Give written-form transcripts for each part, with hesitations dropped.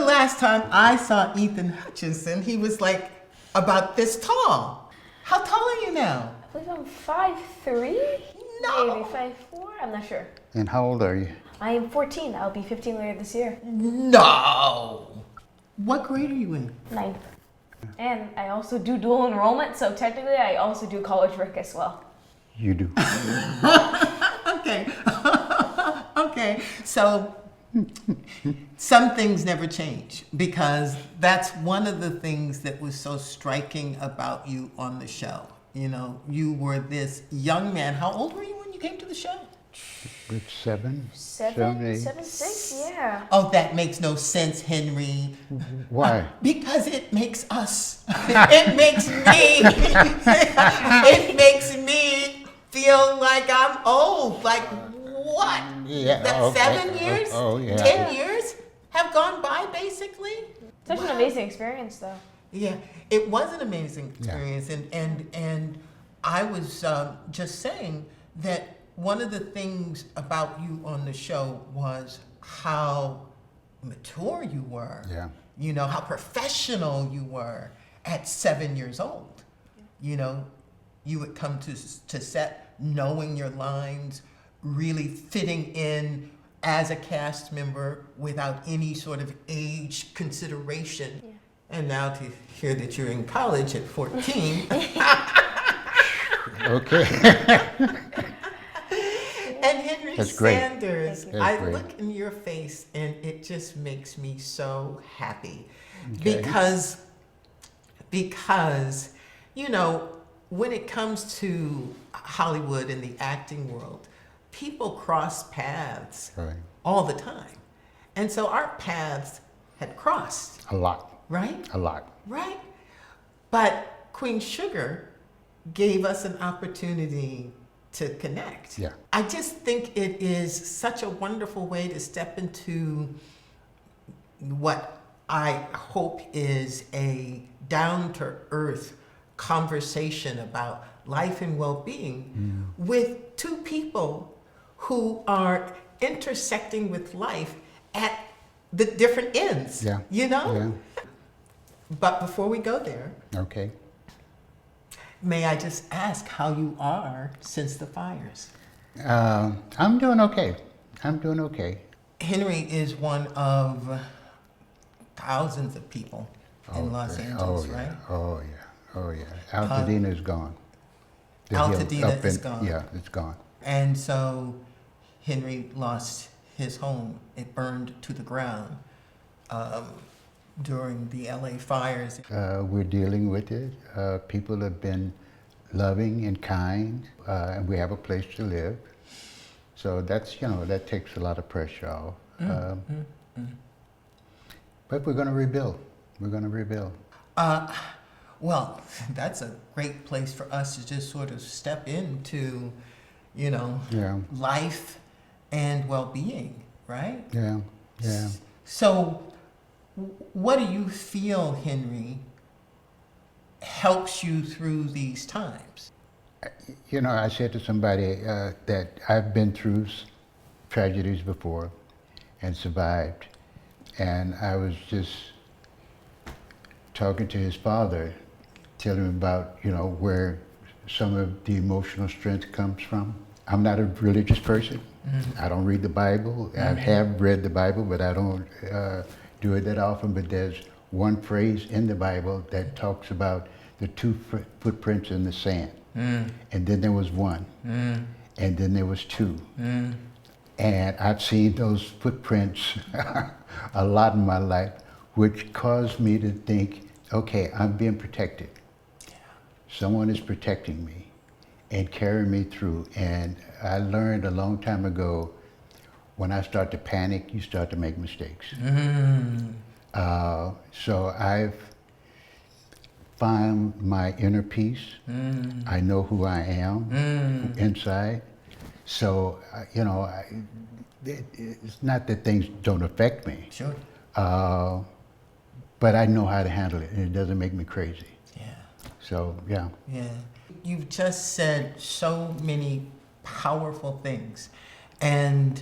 last time I saw Ethan Hutchinson, he was like about this tall. How tall are you now? I believe I'm 5'3", No. maybe 5'4", I'm not sure. And how old are you? I am 14, I'll be 15 later this year. No. What grade are you in? 9th. And I also do dual enrollment, so technically I also do college work as well. You do. Okay. Okay. So some things never change, because that's one of the things that was so striking about you on the show. You know, you were this young man. How old were you when you came to the show? With seven, 7, 6, yeah. Oh, that makes no sense, Henry. Why? Because it makes us. It makes me. It makes me feel like I'm old. Like what? Yeah. That Okay. 7 years? Oh, yeah. 10 years have gone by, basically. Such an amazing experience, though. Yeah, it was an amazing experience, and I was just saying that one of the things about you on the show was how mature you were. Yeah. You know, how professional you were at 7 years old. You know, you would come to set knowing your lines, really fitting in as a cast member without any sort of age consideration. Yeah. And now to hear that you're in college at 14. Okay. And Henry That's great. Sanders, That's I great. look in your face and it just makes me so happy. Okay. Because, you know, when it comes to Hollywood and the acting world, people cross paths Right. all the time. And so our paths had crossed, A lot. right? A lot. Right? But Queen Sugar gave us an opportunity to connect. Yeah. I just think it is such a wonderful way to step into what I hope is a down-to-earth conversation about life and well-being with two people who are intersecting with life at the different ends. Yeah. You know? Yeah. But before we go there, Okay. may I just ask how you are since the fires? I'm doing okay. I'm doing okay. Henry is one of thousands of people in Los Okay. Angeles, Oh, yeah. right? Oh, yeah. Oh, yeah. Altadena is gone. The hill Altadena up is in- gone. Yeah, it's gone. And so Henry lost his home. It burned to the ground during the LA fires. We're dealing with it. People have been loving and kind, and we have a place to live. So that's, you know, that takes a lot of pressure off. But we're going to rebuild. We're going to rebuild. Well, that's a great place for us to just sort of step into, you know, Yeah. life and well-being, right? Yeah. Yeah. So, what do you feel, Henry, helps you through these times? You know, I said to somebody that I've been through tragedies before and survived. And I was just talking to his father, telling him about, you know, where some of the emotional strength comes from. I'm not a religious person. I don't read the Bible. I have read the Bible, but I don't do it that often. But there's one phrase in the Bible that talks about the two footprints in the sand. And then there was one. And then there was two. And I've seen those footprints a lot in my life, which caused me to think, okay, I'm being protected. Someone is protecting me and carrying me through. And I learned a long time ago, when I start to panic, you start to make mistakes. So I've found my inner peace. I know who I am inside. So, you know, it's not that things don't affect me. Sure. But I know how to handle it, and it doesn't make me crazy. Yeah. So, yeah. Yeah. You've just said so many powerful things. And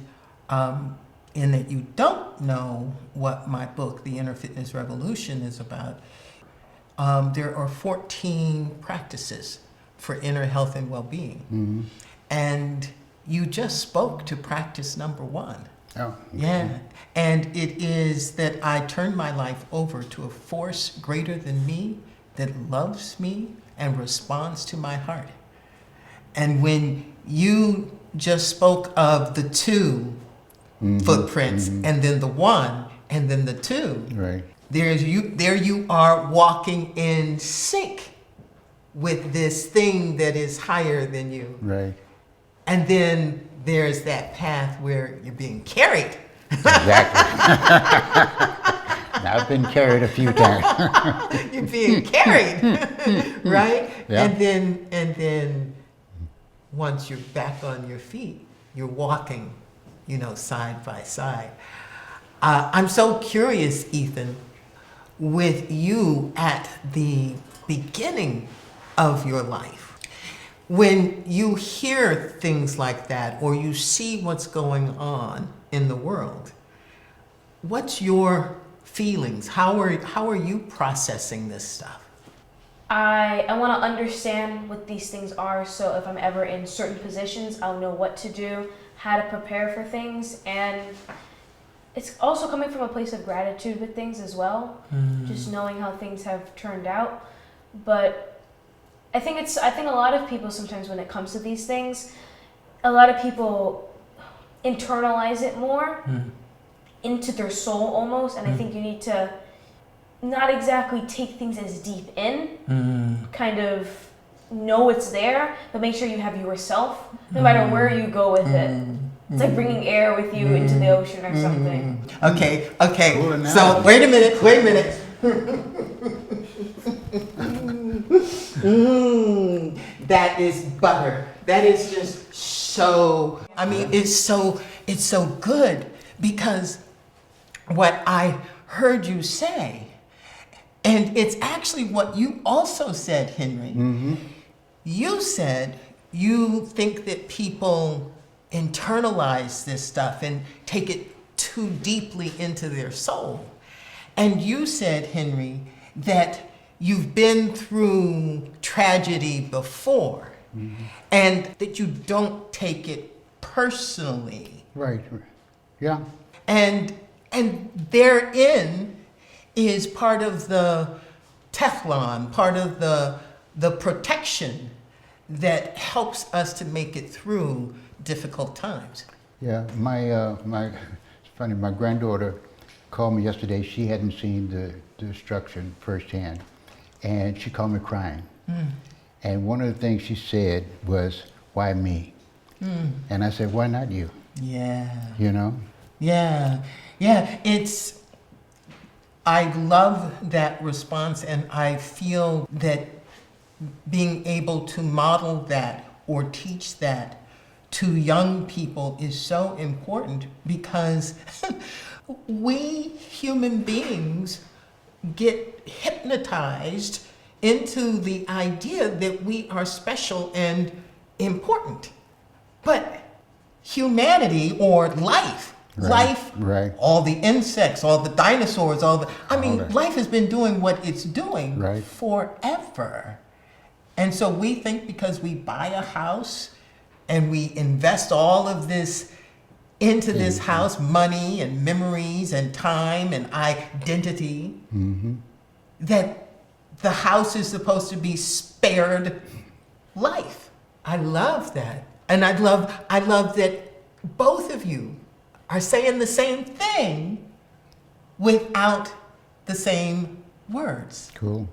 in that you don't know what my book, The Inner Fitness Revolution, is about, there are 14 practices for inner health and well-being. Mm-hmm. And you just spoke to practice number 1. Oh, okay. Yeah. And it is that I turn my life over to a force greater than me that loves me and responds to my heart. And when you just spoke of the 2 footprints, and then the 1, and then the 2, Right. there you are walking in sync with this thing that is higher than you. Right. And then there's that path where you're being carried. Exactly. I've been carried a few times. You're being carried, right? Yeah. And then once you're back on your feet, you're walking, side by side. I'm so curious, Ethan, with you at the beginning of your life. When you hear things like that, or you see what's going on in the world, what's your feelings? How are you processing this stuff? I want to understand what these things are, so if I'm ever in certain positions, I'll know what to do, how to prepare for things, and it's also coming from a place of gratitude with things as well, just knowing how things have turned out. But I think a lot of people sometimes when it comes to these things, a lot of people internalize it more into their soul almost, and I think you need to not exactly take things as deep in, kind of know it's there, but make sure you have yourself, no matter where you go with it. It's like bringing air with you into the ocean or something. Okay. Cool So wait a minute. That is butter. That is just so, it's so good, because what I heard you say, and it's actually what you also said, Henry. You said you think that people internalize this stuff and take it too deeply into their soul. And you said, Henry, that you've been through tragedy before, and that you don't take it personally. Right. Yeah. And therein is part of the Teflon, part of the protection that helps us to make it through difficult times. Yeah. It's funny. My granddaughter called me yesterday. She hadn't seen the destruction firsthand, and she called me crying. And one of the things she said was, "Why me?" And I said, "Why not you?" Yeah. Yeah. I love that response, and I feel that being able to model that or teach that to young people is so important, because we human beings get hypnotized into the idea that we are special and important. But humanity, or life, Right. all the insects, all the dinosaurs, life has been doing what it's doing forever. And so we think because we buy a house and we invest all of this into this house, money and memories and time and identity, that the house is supposed to be spared life. I love that. And I love that both of you are saying the same thing without the same words. Cool.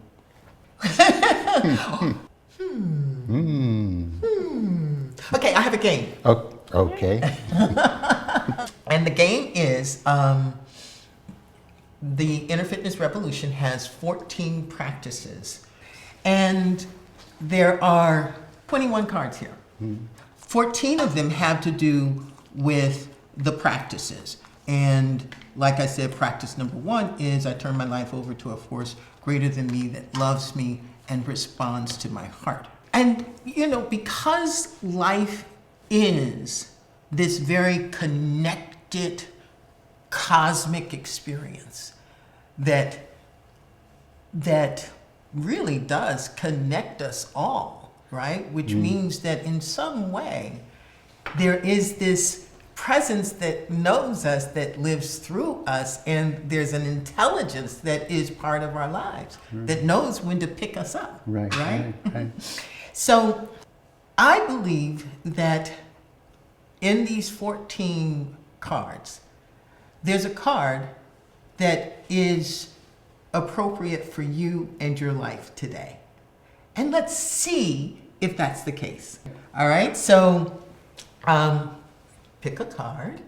Okay, I have a game. Oh, okay. And the game is, the Inner Fitness Revolution has 14 practices. And there are 21 cards here. 14 of them have to do with the practices. And like I said, practice number 1 is I turn my life over to a force greater than me that loves me and responds to my heart. And, because life is this very connected cosmic experience that really does connect us all, right? Which means that in some way there is this presence that knows us, that lives through us, and there's an intelligence that is part of our lives that knows when to pick us up. Right? So I believe that in these 14 cards, there's a card that is appropriate for you and your life today. And let's see if that's the case. All right, so pick a card.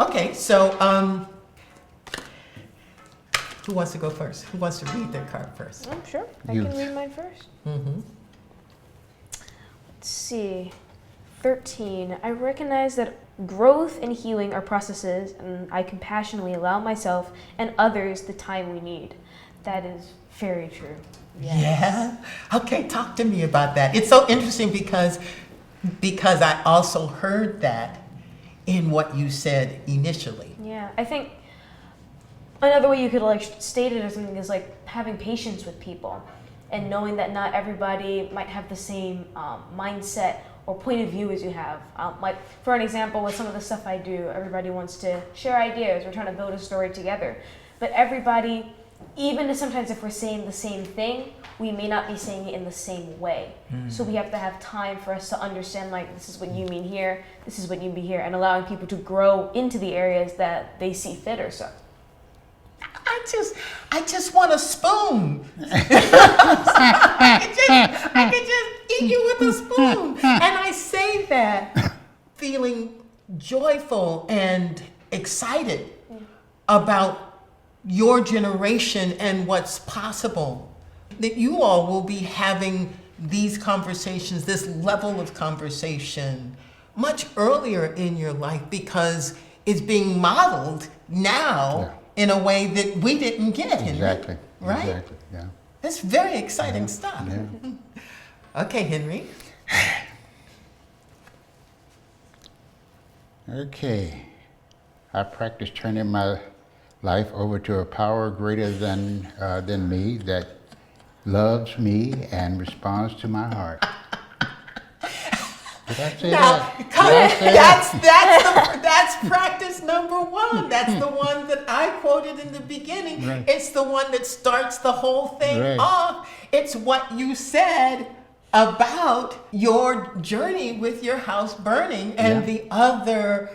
Okay, so who wants to go first? Who wants to read their card first? I'm sure. I You. can read mine first. Let's see. 13. I recognize that growth and healing are processes, and I compassionately allow myself and others the time we need. That is very true. Yes. Yeah. Okay, talk to me about that. It's so interesting because I also heard that in what you said initially. Yeah, I think another way you could like state it or something is like having patience with people and knowing that not everybody might have the same mindset or point of view as you have. Like for an example, with some of the stuff I do, everybody wants to share ideas. We're trying to build a story together, but everybody, even if sometimes if we're saying the same thing, we may not be saying it in the same way. So we have to have time for us to understand, like, this is what you mean here, this is what you mean here, and allowing people to grow into the areas that they see fit or so. I just want a spoon. I could just eat you with a spoon. And I say that feeling joyful and excited about your generation and what's possible. That you all will be having these conversations, this level of conversation, much earlier in your life because it's being modeled now in a way that we didn't get. Exactly. Right? Exactly. Yeah. That's very exciting stuff. Yeah. Okay, Henry. Okay. I practice turning my life over to a power greater than me that loves me and responds to my heart. Did I say that? That's practice number one. That's the one that I quoted in the beginning. Right. It's the one that starts the whole thing Right. off. It's what you said about your journey with your house burning and the other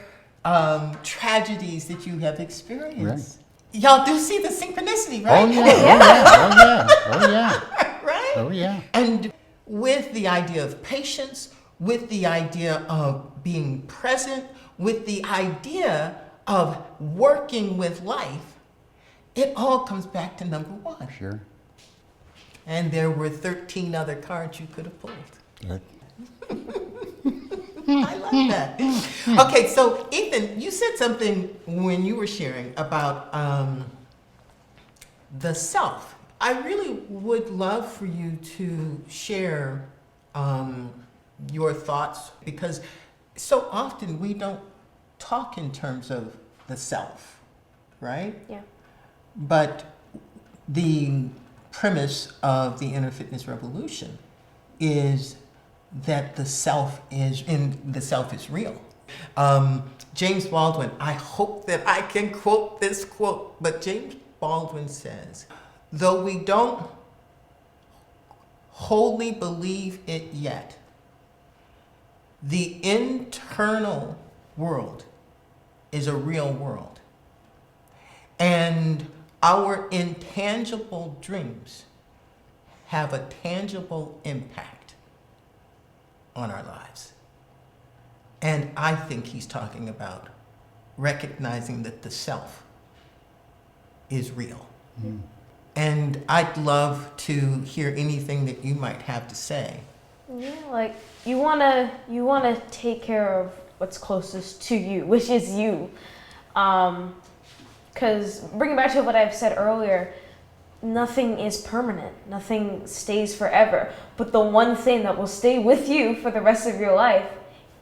tragedies that you have experienced. Y'all do see the synchronicity, right? Oh yeah, oh yeah, oh yeah, Right? oh yeah. And with the idea of patience, with the idea of being present, with the idea of working with life, it all comes back to number one. Sure. And there were 13 other cards you could have pulled. Good. I like that. Okay, so Ethan, you said something when you were sharing about the self. I really would love for you to share your thoughts because so often we don't talk in terms of the self, right? Yeah. But the premise of the Inner Fitness Revolution is that the self is real. James Baldwin, I hope that I can quote this quote, but James Baldwin says, though we don't wholly believe it yet, the internal world is a real world. And our intangible dreams have a tangible impact on our lives. And I think he's talking about recognizing that the self is real. Mm. And I'd love to hear anything that you might have to say. Yeah, like you wanna take care of what's closest to you, which is you. Because bringing back to what I've said earlier, nothing is permanent. Nothing stays forever. But the one thing that will stay with you for the rest of your life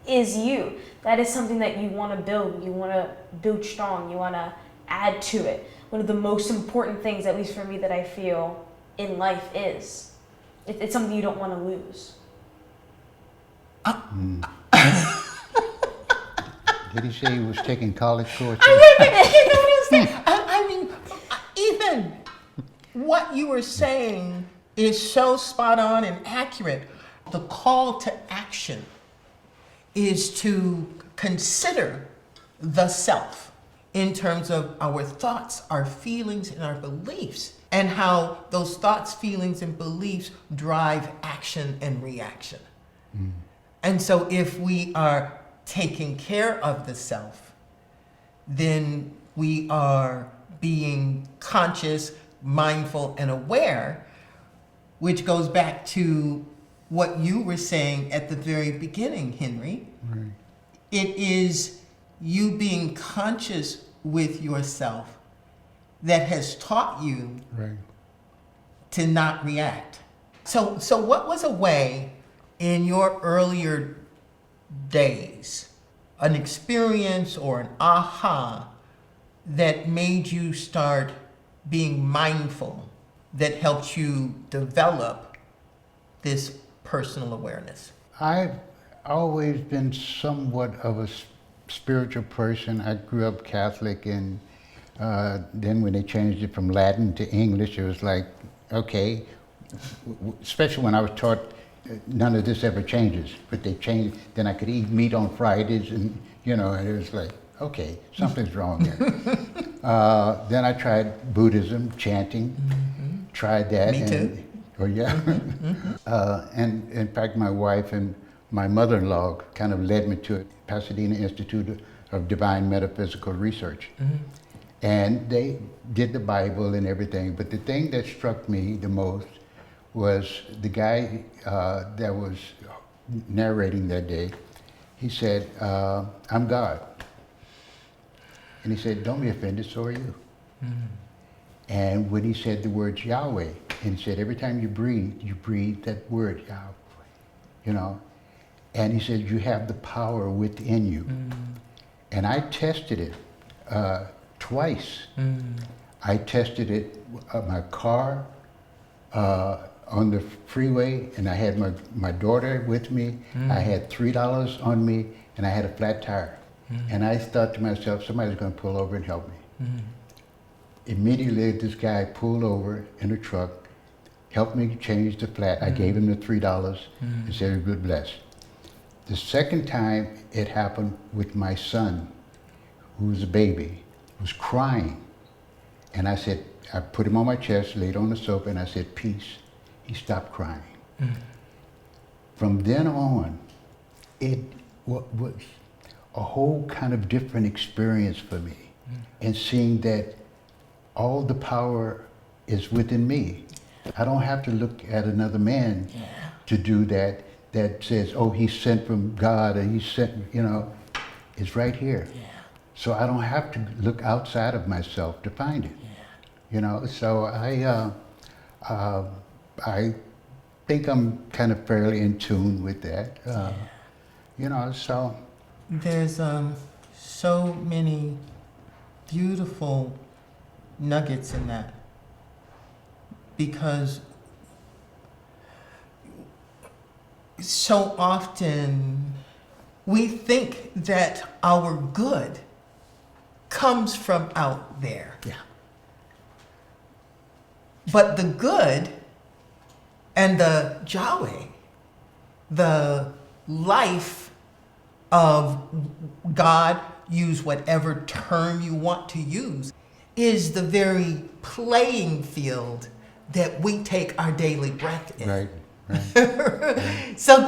is you. That is something that you want to build. You want to build strong. You want to add to it. One of the most important things, at least for me, that I feel in life is it's something you don't want to lose. Did he say he was taking college courses? I mean, Ethan, what you were saying is so spot on and accurate. The call to action is to consider the self in terms of our thoughts, our feelings, and our beliefs, and how those thoughts, feelings, and beliefs drive action and reaction. And so if we are taking care of the self, then we are being conscious, mindful, and aware, which goes back to what you were saying at the very beginning, Henry. Right. It is you being conscious with yourself that has taught you Right. to not react. So what was a way in your earlier days, an experience or an aha that made you start being mindful, that helped you develop this personal awareness? I've always been somewhat of a spiritual person. I grew up Catholic, and then when they changed it from Latin to English, it was like, okay, especially when I was taught none of this ever changes, but they changed, then I could eat meat on Fridays, and and it was like, okay, something's wrong here. Then I tried Buddhism, chanting, tried that. Me too. Oh yeah. And in fact, my wife and my mother-in-law kind of led me to Pasadena Institute of Divine Metaphysical Research. And they did the Bible and everything, but the thing that struck me the most was the guy that was narrating that day. He said, I'm God. And he said, don't be offended, so are you. And when he said the words Yahweh, and he said, every time you breathe that word, Yahweh, And he said, you have the power within you. And I tested it twice. I tested it my car, on the freeway, and I had my daughter with me. I had $3 on me, and I had a flat tire. And I thought to myself, somebody's going to pull over and help me. Immediately, this guy pulled over in a truck, helped me change the flat. I gave him the $3 and said, "Good bless." The second time it happened with my son, who was a baby, was crying. And I said, I put him on my chest, laid on the sofa, and I said, "Peace." He stopped crying. From then on, it was a whole kind of different experience for me. And seeing that all the power is within me. I don't have to look at another man to do that says, oh, he's sent from God, or he's sent, it's right here. So I don't have to look outside of myself to find it. So I think I'm kind of fairly in tune with that. So. There's so many beautiful nuggets in that, because so often we think that our good comes from out there. Yeah. But the good and the Yahweh, the life of God, use whatever term you want to use, is the very playing field that we take our daily breath in. Right. So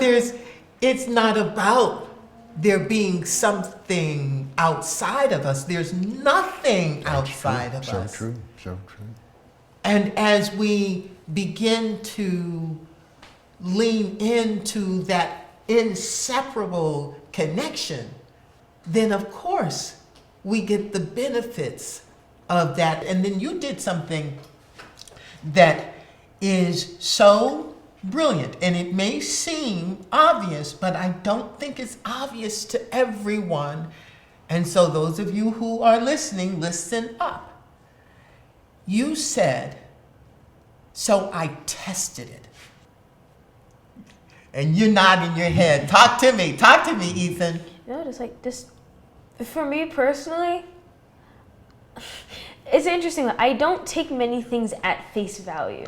it's not about there being something outside of us. There's nothing outside of us. So true. And as we begin to lean into that inseparable connection, then of course we get the benefits of that. And then you did something that is so brilliant. And it may seem obvious, but I don't think it's obvious to everyone. And so those of you who are listening, listen up. You said, so I tested it. And you're nodding your head. Talk to me, Ethan. Just like this, for me personally, it's interesting. Like, I don't take many things at face value.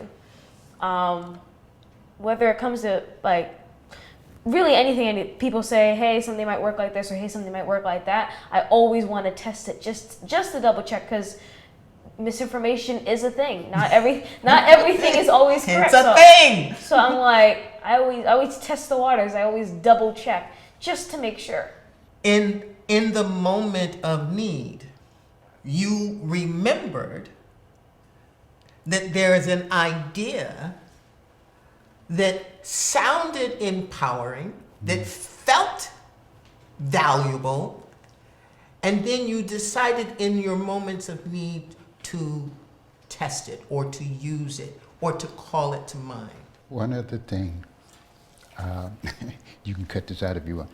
Whether it comes to like really anything, people say, hey, something might work like this, or hey, something might work like that. I always want to test it just to double check, because misinformation is a thing. Not everything is always correct. It's a thing. So I'm like, I always test the waters. I always double check just to make sure. In the moment of need, you remembered that there is an idea that sounded empowering, that felt valuable, and then you decided in your moments of need to test it or to use it or to call it to mind. One other thing, you can cut this out if you want.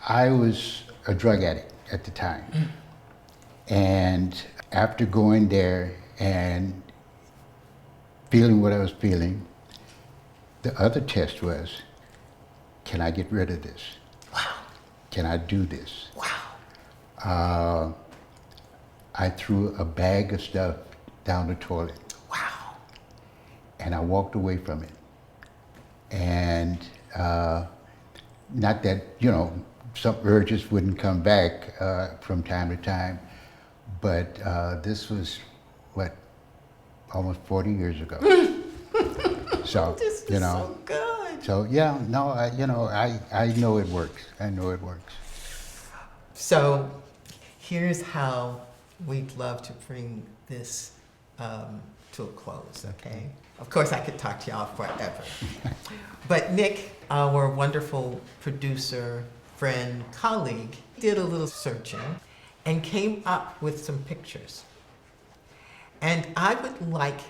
I was a drug addict at the time. And after going there and feeling what I was feeling, the other test was, can I get rid of this? Wow. Can I do this? Wow. I threw a bag of stuff down the toilet. Wow. And I walked away from it. And not that, some urges wouldn't come back from time to time, but this was, almost 40 years ago. So, This is so good. So yeah, no, I know it works. I know it works. So here's how we'd love to bring this to a close, okay? Of course, I could talk to y'all forever. But Nick, our wonderful producer, friend, colleague, did a little searching and came up with some pictures. And I would like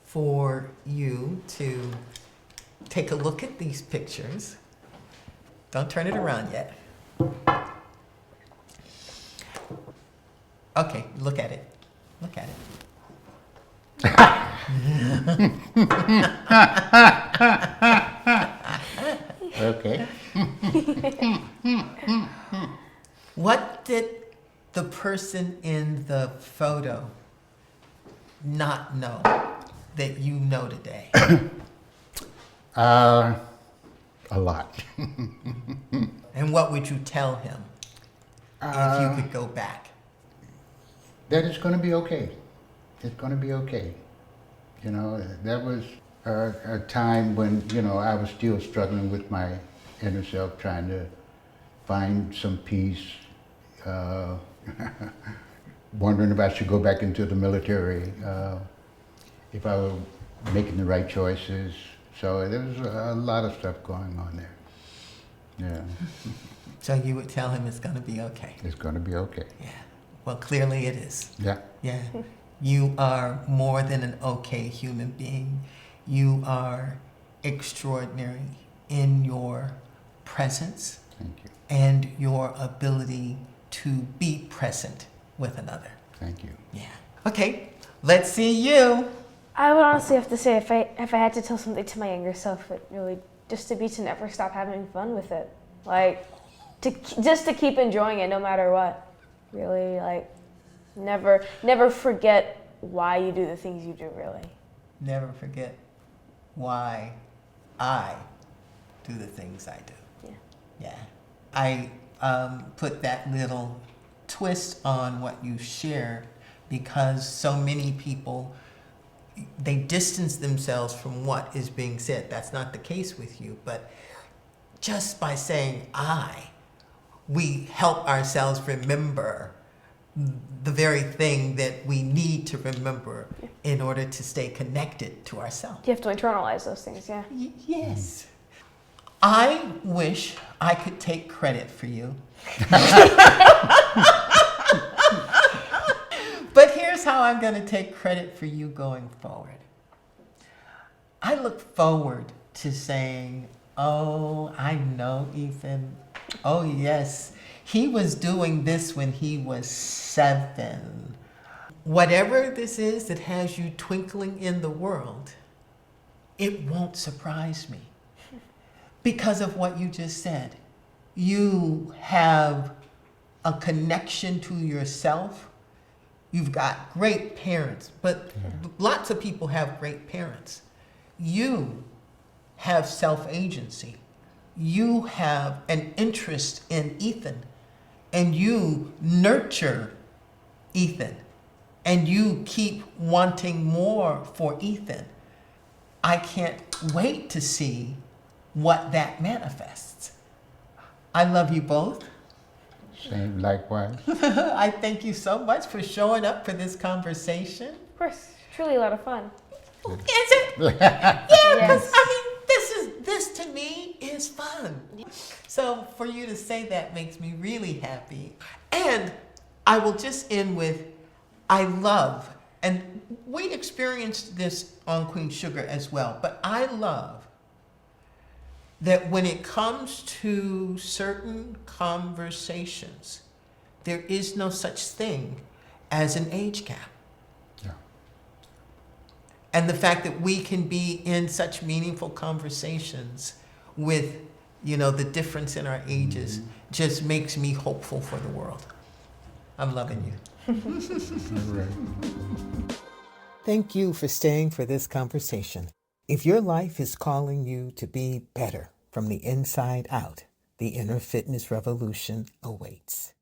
for you to take a look at these pictures. Don't turn it around yet. Okay, look at it. Look at it. Okay. What did the person in the photo not know that you know today? A lot. And what would you tell him if you could go back? That it's going to be okay. It's going to be okay. That was a time when, I was still struggling with my inner self, trying to find some peace, wondering if I should go back into the military, if I were making the right choices. So there was a lot of stuff going on there. Yeah. So you would tell him it's going to be okay. It's going to be okay. Yeah. Well, clearly it is. Yeah. Yeah. You are more than an okay human being. You are extraordinary in your presence. Thank you. And your ability to be present with another. Thank you. Yeah. Okay, let's see you. I would honestly have to say, if I had to tell something to my younger self, it really just to never stop having fun with it, to keep enjoying it no matter what. Really, never forget why you do the things you do. Really. Never forget why I do the things I do. Yeah. Yeah. I put that little twist on what you shared because so many people, they distance themselves from what is being said. That's not the case with you, but just by saying I, we help ourselves remember the very thing that we need to remember in order to stay connected to ourselves. You have to internalize those things, yeah. Yes. I wish I could take credit for you. But here's how I'm going to take credit for you going forward. I look forward to saying, oh, I know Ethan. Oh, yes. He was doing this when he was 7. Whatever this is that has you twinkling in the world, it won't surprise me because of what you just said. You have a connection to yourself. You've got great parents, but lots of people have great parents. You have self-agency. You have an interest in Ethan, and you nurture Ethan, and you keep wanting more for Ethan. I can't wait to see what that manifests. I love you both. Same, likewise. I thank you so much for showing up for this conversation. Of course, truly a lot of fun. Is it? Yeah, because I mean, this to me is fun. So for you to say that makes me really happy. And I will just end with, I love, and we experienced this on Queen Sugar as well, but I love that when it comes to certain conversations, there is no such thing as an age gap. Yeah. And the fact that we can be in such meaningful conversations with, the difference in our ages just makes me hopeful for the world. I'm loving you. All right. Thank you for staying for this conversation. If your life is calling you to be better from the inside out, the inner fitness revolution awaits.